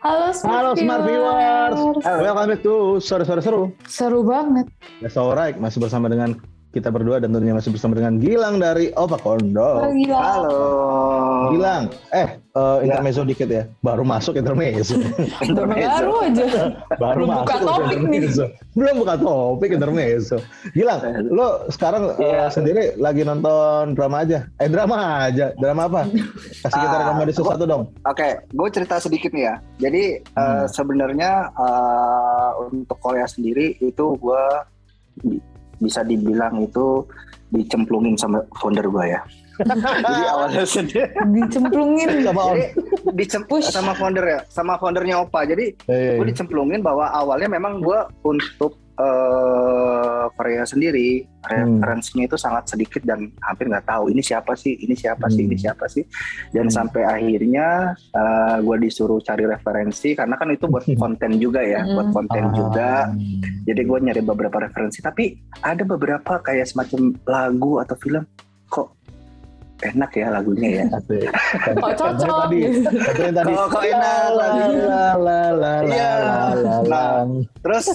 Halo Halo Smart Viewers, Viewers. welcome back to Sore-Sore Seru. Seru banget. That's alright, masih bersama dengan kita berdua dan tentunya masih bersama dengan Gilang dari Opa Kondo. Gila. Halo. Gilang, intermezzo dikit ya. Baru masuk intermezzo. Baru aja. Baru Belum buka masuk topik intermezzo. Belum buka topik intermezzo. Gilang, lo sekarang sendiri lagi nonton drama aja? Drama apa? Kasih kita rekomendasi satu dong. Oke, gue cerita sedikit nih ya. Jadi sebenarnya untuk Korea sendiri itu gue bisa dibilang itu dicemplungin sama founder gue ya. Jadi awalnya sendiri Dicemplungin. sama founder ya, sama foundernya Opa. Jadi gue dicemplungin bahwa awalnya memang gue untuk Korea sendiri referensinya itu sangat sedikit dan hampir nggak tahu ini siapa sih dan sampai akhirnya gue disuruh cari referensi karena kan itu buat konten juga ya, juga. Jadi gue nyari beberapa referensi, tapi ada beberapa kayak semacam lagu atau film kok enak ya lagunya ya. Kok cocok. Kok enak lagunya. Terus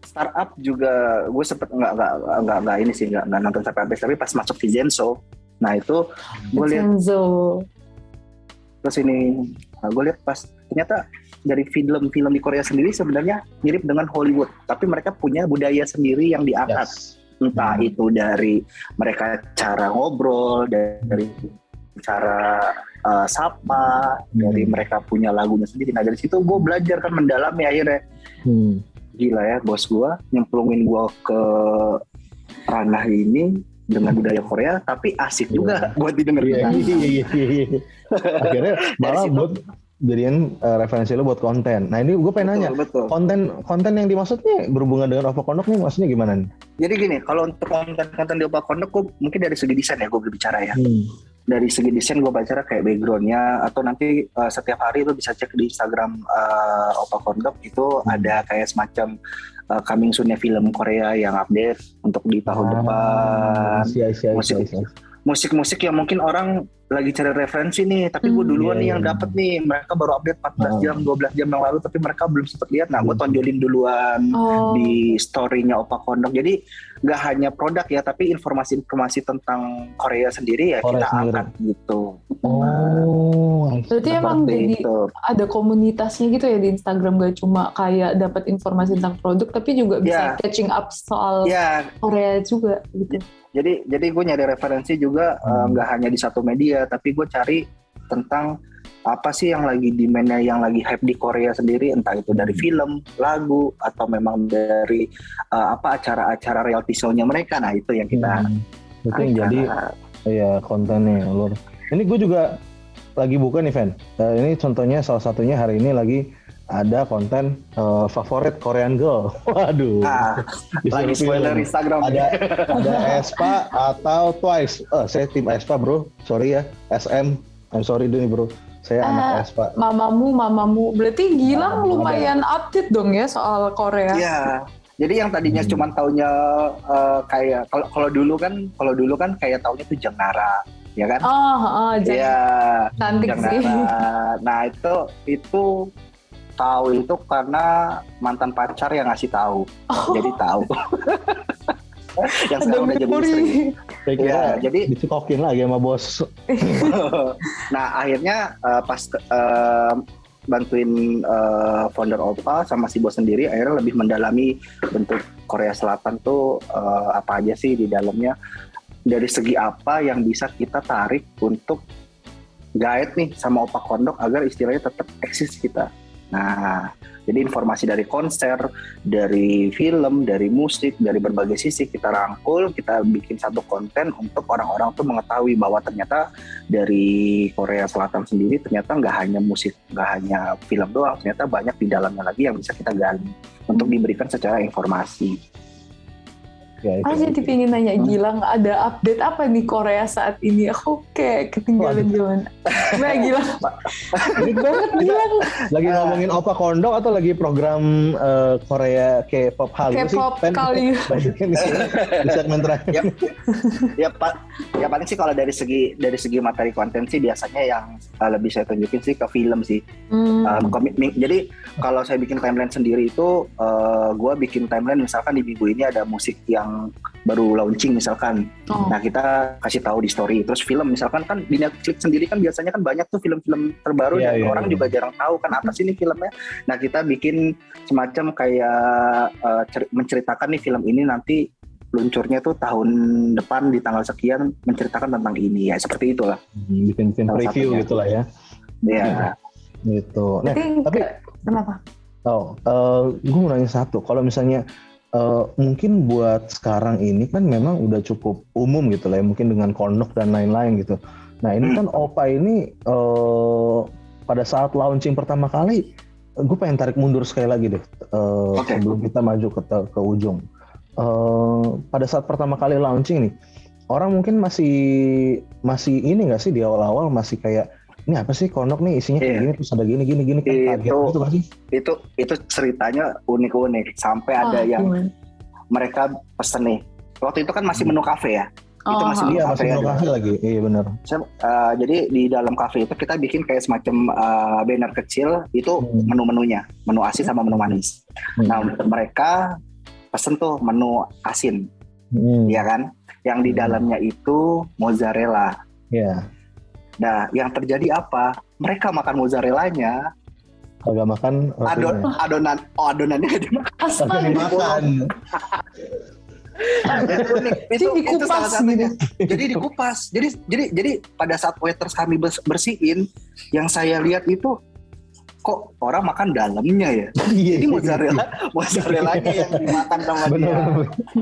startup juga gue sempet nggak ini sih nggak nonton sampai habis, tapi pas masuk Vincenzo, nah itu gue lihat terus ini gue lihat pas ternyata dari film-film di Korea sendiri sebenarnya mirip dengan Hollywood, tapi mereka punya budaya sendiri yang diangkat. Entah itu dari mereka cara ngobrol, dari cara sapa, dari mereka punya lagunya sendiri. Nah dari situ gue belajar kan mendalami akhirnya. Gila ya, bos gue nyemplungin gue ke ranah ini dengan budaya Korea, tapi asik juga buat didengar. Akhirnya malah buat jadiin referensi lo buat konten. Nah ini gue pengen nanya, konten yang dimaksudnya berhubungan dengan Opa Kondok nih maksudnya gimana nih? Jadi gini, kalau untuk konten di Opa Kondok, gue mungkin dari segi desain ya gue berbicara ya. Dari segi desain gue bicara kayak backgroundnya, atau nanti setiap hari lo bisa cek di Instagram Opa Kondok itu ada kayak semacam coming soon-nya film Korea yang update untuk di tahun depan. Musik-musik yang mungkin orang lagi cari referensi nih, tapi gue duluan nih yang dapet nih, mereka baru update 14 jam, 12 jam yang lalu, tapi mereka belum sempat lihat. Nah gue tonjolin duluan di story-nya Opa Kondok. Jadi gak hanya produk ya, tapi informasi-informasi tentang Korea sendiri ya kita angkat gitu. Berarti emang jadi ada komunitasnya gitu ya di Instagram, gak cuma kayak dapat informasi tentang produk, tapi juga bisa catching up soal Korea juga gitu. Jadi gue nyari referensi juga nggak hanya di satu media, tapi gue cari tentang apa sih yang lagi demand-nya, yang lagi hype di Korea sendiri, entah itu dari film, lagu, atau memang dari acara-acara reality show-nya mereka. Nah itu yang kita itu yang jadi kontennya lur. Ini gue juga lagi buka nih Van. Ini contohnya salah satunya hari ini lagi ada konten favorit Korean girl. Waduh. Lagi spoiler Instagram. Ada aespa atau Twice. Saya tim aespa bro. Sorry ya. SM. I'm sorry deh bro. Saya anak aespa. Mamamu. Berarti Gilang lumayan update dong ya soal Korea. Iya. Jadi yang tadinya cuma taunya kayak kalau dulu kan kayak taunya tuh Jang Nara, ya kan? Cantik sih. Nah itu tahu itu karena mantan pacar yang ngasih tahu, jadi tahu. Yang sekarang udah jadi istri. Jadi dicekokin lagi sama bos. Nah akhirnya pas bantuin founder Opa sama si bos sendiri, akhirnya lebih mendalami bentuk Korea Selatan tuh apa aja sih di dalamnya, dari segi apa yang bisa kita tarik untuk guide nih sama Opa Kondok agar istilahnya tetap eksis kita. Nah, jadi informasi dari konser, dari film, dari musik, dari berbagai sisi kita rangkul, kita bikin satu konten untuk orang-orang tuh mengetahui bahwa ternyata dari Korea Selatan sendiri ternyata nggak hanya musik, nggak hanya film doang, ternyata banyak di dalamnya lagi yang bisa kita gali untuk diberikan secara informasi. Jadi pengen nanya Gilang, ada update apa nih Korea saat ini? Aku kayak ketinggalan zaman. Nah Gilang, baik banget Gilang. Lagi ngomongin Oppa Kondok atau lagi program Korea K-pop Hallyu sih? K-pop kali. Di segmen terakhir. Ya paling sih kalau dari segi materi konten sih biasanya yang lebih saya tunjukin sih ke film sih. Jadi kalau saya bikin timeline sendiri itu, gue bikin timeline misalkan di minggu ini ada musik yang baru launching misalkan. Nah kita kasih tahu di story. Terus film misalkan kan di Netflix sendiri kan biasanya kan banyak tuh film-film terbaru dan orang juga jarang tahu kan apa sih ini filmnya. Nah kita bikin semacam kayak menceritakan nih film ini nanti luncurnya tuh tahun depan di tanggal sekian, menceritakan tentang ini ya, seperti itulah. Bikin review gitulah ya. Iya. Gitu. Nah, tapi kenapa? Gue mau nanya satu. Kalau misalnya mungkin buat sekarang ini kan memang udah cukup umum gitu lah ya, mungkin dengan Kondok dan lain-lain gitu. Nah ini kan Oppa ini pada saat launching pertama kali, gue pengen tarik mundur sekali lagi deh sebelum kita maju ke ujung. Pada saat pertama kali launching nih, orang mungkin masih ini nggak sih di awal-awal masih kayak ini apa sih Kondok nih isinya kayak gini terus ada gini kan kaget gitu kan sih? Itu ceritanya unik sampai ada yang mereka pesen nih. Waktu itu kan masih menu kafe ya. Itu masih menu kafe lagi. Iya benar. Jadi di dalam kafe itu kita bikin kayak semacam banner kecil itu menu-menunya, menu asin sama menu manis. Nah mereka pesen tuh menu asin, ya kan? Yang di dalamnya itu mozzarella. Iya. Nah, yang terjadi apa? Mereka makan mozzarellanya, kagak makan adonannya nggak dimakan. Dimakan. itu salah satunya. Jadi dikupas. Jadi pada saat waiters kami bersihin, yang saya lihat itu kok orang makan dalamnya ya. Jadi mozzarellanya yang dimakan sama dia.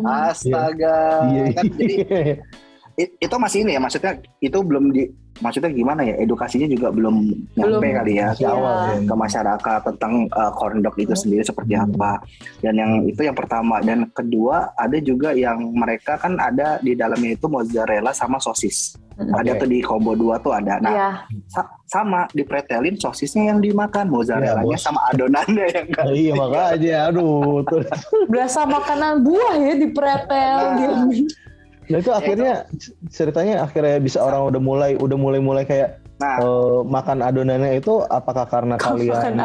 Astaga. Kan, jadi itu masih ini ya, maksudnya itu belum maksudnya gimana ya, edukasinya juga belum nyampe kali ya ke masyarakat tentang Kondok itu sendiri seperti apa. Dan yang itu yang pertama, dan kedua ada juga yang mereka kan ada di dalamnya itu mozzarella sama sosis. Ada tuh di combo 2 tuh ada. Nah sama dipretelin sosisnya yang dimakan, mozzarellanya sama adonannya yang kan. Iya makanya aduh berasa makanan buah ya dipretel gitu. Nah itu akhirnya ceritanya akhirnya bisa orang udah mulai kayak makan adonannya itu apakah karena kalian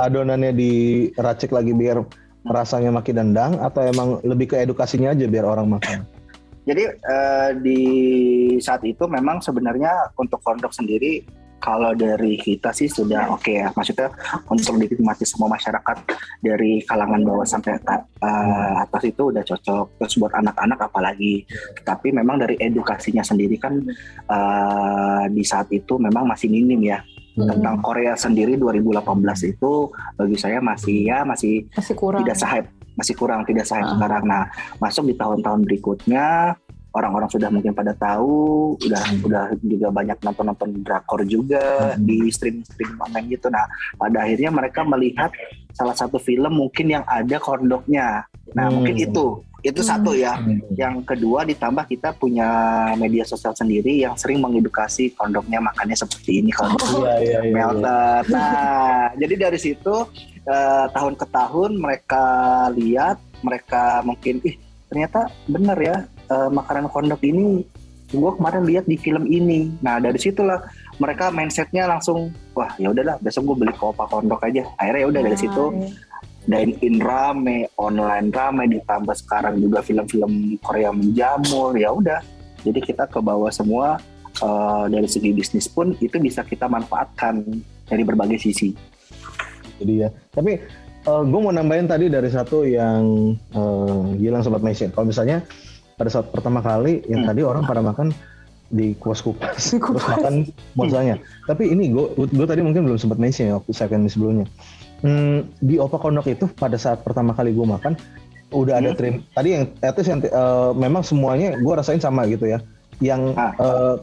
adonannya diracik lagi biar rasanya makin nendang atau emang lebih ke edukasinya aja biar orang makan? Jadi di saat itu memang sebenarnya untuk Kondok sendiri kalau dari kita sih sudah oke ya, maksudnya untuk dinikmati semua masyarakat dari kalangan bawah sampai atas itu udah cocok. Terus buat anak-anak apalagi. Tapi memang dari edukasinya sendiri kan di saat itu memang masih minim ya. Tentang Korea sendiri 2018 itu bagi saya masih kurang. Masih kurang tidak sehype sekarang. Nah, masuk di tahun-tahun berikutnya orang-orang sudah mungkin pada tahu, udah juga banyak nonton drakor juga di streaming online gitu. Nah, pada akhirnya mereka melihat salah satu film mungkin yang ada Kondoknya. Nah, mungkin itu satu ya. Yang kedua ditambah kita punya media sosial sendiri yang sering mengedukasi Kondoknya makannya seperti ini kalau melted. Nah, jadi dari situ tahun ke tahun mereka lihat, mereka mungkin ternyata benar ya. Makanan Kondok ini gue kemarin lihat di film ini. Nah dari situlah mereka mindsetnya langsung wah ya udahlah besok gue beli Oppa Kondok aja. Akhirnya ya udah dari situ dine in rame, online rame, ditambah sekarang juga film-film Korea menjamur. Ya udah, jadi kita ke bawah semua. Dari segi bisnis pun itu bisa kita manfaatkan dari berbagai sisi. Jadi ya, tapi gue mau nambahin tadi dari satu yang Gilang sempat mention. Kalau misalnya pada saat pertama kali yang tadi orang pada makan di kupas-kupas terus makan mozzanya. Tapi ini gue tadi mungkin belum sempat mention ya waktu segmen sebelumnya. Di Oppa Kondok itu pada saat pertama kali gue makan udah ada trim. Tadi yang memang semuanya gue rasain sama gitu ya. Yang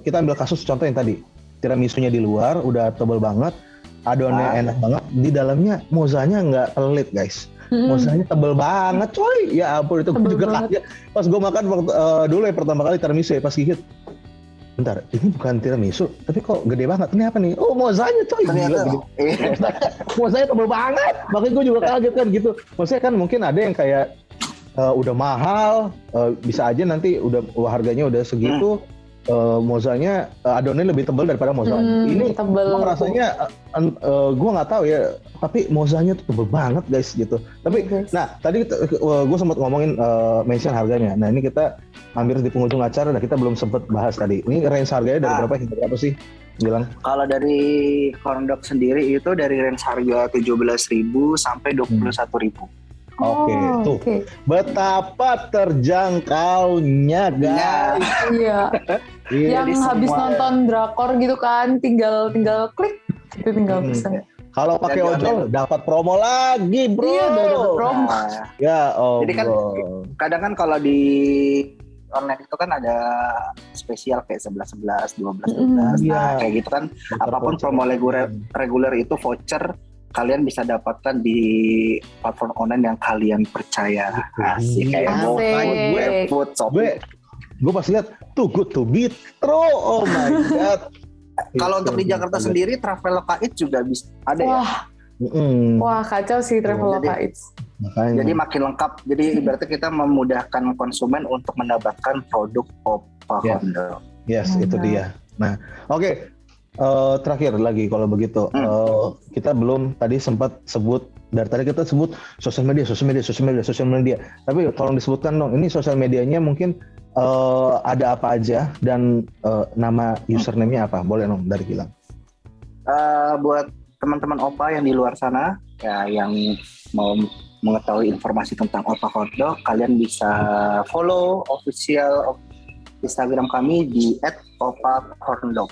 kita ambil kasus contoh yang tadi tiramisunya di luar udah tebal banget, adonannya enak banget, di dalamnya mozzanya nggak pelit guys. mozanya tebel banget coy. Ya ampun, itu gue juga kaget. Pas gue makan dulu ya pertama kali tiramisu ya, pas gigit. Bentar, ini bukan tiramisu, tapi kok gede banget. Ini apa nih? Oh, mozanya coy. Gila, mozanya tebel banget. Makanya gue juga kaget kan gitu. Maksudnya kan mungkin ada yang kayak udah mahal, bisa aja nanti udah harganya udah segitu. Mozanya adonannya lebih tebal daripada mozanya. Ini tebel. Rasanya gue nggak tahu ya, tapi mozanya tuh tebel banget guys gitu. Tapi nah tadi gue sempat ngomongin mention harganya. Nah ini kita hampir di penghujung acara, dan kita belum sempat bahas tadi. Ini range harganya dari berapa hingga berapa sih? Bilang. Kalau dari corn dog sendiri itu dari range harga 17.000 sampai 21.000. Oke, tuh. Betapa terjangkaunya, guys. Iya. Yang habis nonton drakor gitu kan, tinggal klik, itu tinggal pesan. Kalau pakai ojol dapat promo lagi, bro. Iya, dapat promo. Ya, jadi kan kadang kan kalau di online itu kan ada spesial kayak 11-11, 12-12. Nah, kayak gitu kan. Apapun promo reguler itu voucher kalian bisa dapatkan di platform online yang kalian percaya. Asik kayak GoFood, Shopee. Gue pas lihat too good to be true. Oh my god. Kalau untuk di Jakarta sendiri Traveloka Eats juga bisa ada ya. Wah, kacau sih Traveloka Eats. Jadi makin lengkap. Jadi berarti kita memudahkan konsumen untuk mendapatkan produk Oppa Kondo. Yes, itu dia. Nah, oke. Terakhir lagi kalau begitu, kita belum tadi sempat sebut, dari tadi kita sebut sosial media. Tapi tolong disebutkan dong, ini sosial medianya mungkin ada apa aja, dan nama username-nya apa? Boleh dong dari Gilang. Buat teman-teman Oppa yang di luar sana, ya yang mau mengetahui informasi tentang Oppa Kondo, kalian bisa follow official Instagram kami di @oppakorndog.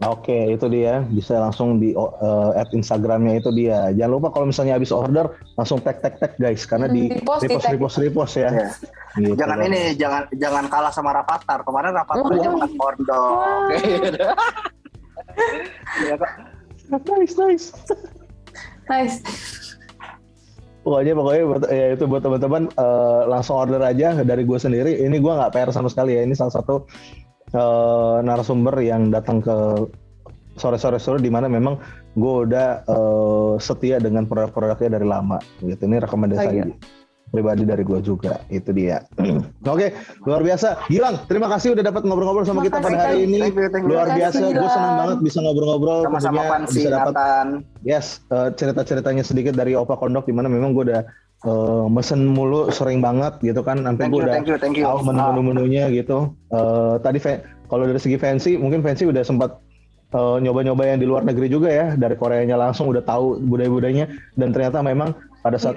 Oke, itu dia, bisa langsung di add Instagramnya itu dia. Jangan lupa kalau misalnya habis order langsung tag guys, karena di repost ya. Gitu. Jangan kalah sama Rapatar. Kemarin Rapatar aja makan kondok. Nice. Pokoknya ya itu buat teman-teman, langsung order aja dari gue sendiri. Ini gue nggak PR sama sekali ya. Ini salah satu narasumber yang datang ke sore-sore di mana memang gue udah setia dengan produk-produknya dari lama gitu. Ini rekomendasi pribadi dari gue juga, itu dia. Oke, luar biasa. Gilang, terima kasih udah dapat ngobrol-ngobrol sama kita pada hari ini. Luar biasa, gue senang banget bisa ngobrol-ngobrol. Sama-sama bisa dapat cerita-ceritanya sedikit dari Oppa Kondo, di mana memang gue udah mesen mulu sering banget gitu kan, sampai gue udah tahu menu-menunya gitu. Tadi kalau dari segi fancy, mungkin fancy udah sempat nyoba-nyoba yang di luar negeri juga ya, dari Koreanya langsung udah tahu budaya-budayanya, dan ternyata memang pada saat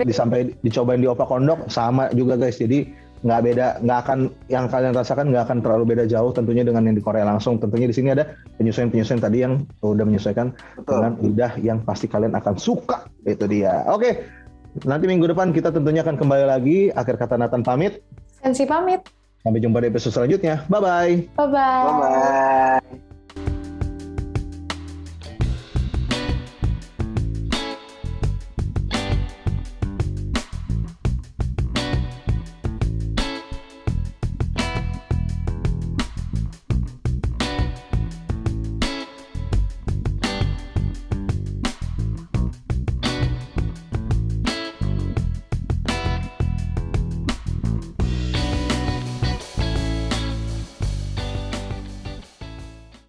dicobain di Oppa Kondo sama juga guys. Jadi nggak beda, nggak akan, yang kalian rasakan nggak akan terlalu beda jauh tentunya dengan yang di Korea langsung. Tentunya di sini ada penyesuaian tadi yang udah menyesuaikan dengan lidah yang pasti kalian akan suka, itu dia. Oke. Nanti minggu depan kita tentunya akan kembali lagi. Akhir kata Nathan pamit. Sensi pamit. Sampai jumpa di episode selanjutnya. Bye-bye. Bye-bye. Bye-bye.